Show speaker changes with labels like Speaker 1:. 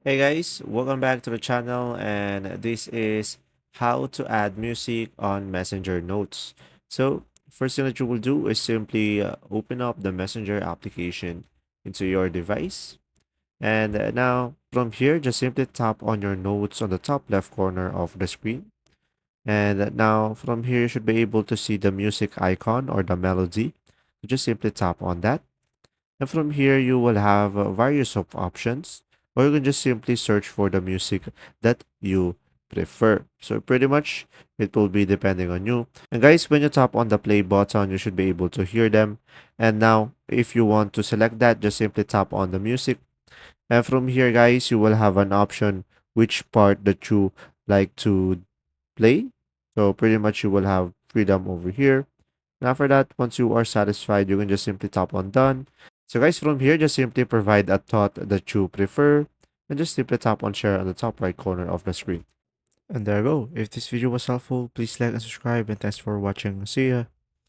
Speaker 1: Hey guys, welcome back to the channel, and this is how to add music on Messenger Notes. So first thing that you will do is simply open up the Messenger application into your device. And now from here, just simply tap on your notes on the top left corner of the screen. And now from here, you should be able to see the music icon or the melody. So just simply tap on that. And from here, you will have various of options, or you can just simply search for the music that you prefer. So pretty much it will be depending on you. And guys, when you tap on the play button, you should be able to hear them. And now, if you want to select that, just simply tap on the music. And from here, guys, you will have an option which part that you like to play. So pretty much you will have freedom over here. And after that, once you are satisfied, you can just simply tap on done. So guys, from here, just simply provide a thought that you prefer and just simply tap on share on the top right corner of the screen. And there you go. If this video was helpful, please like and subscribe, and thanks for watching. See ya.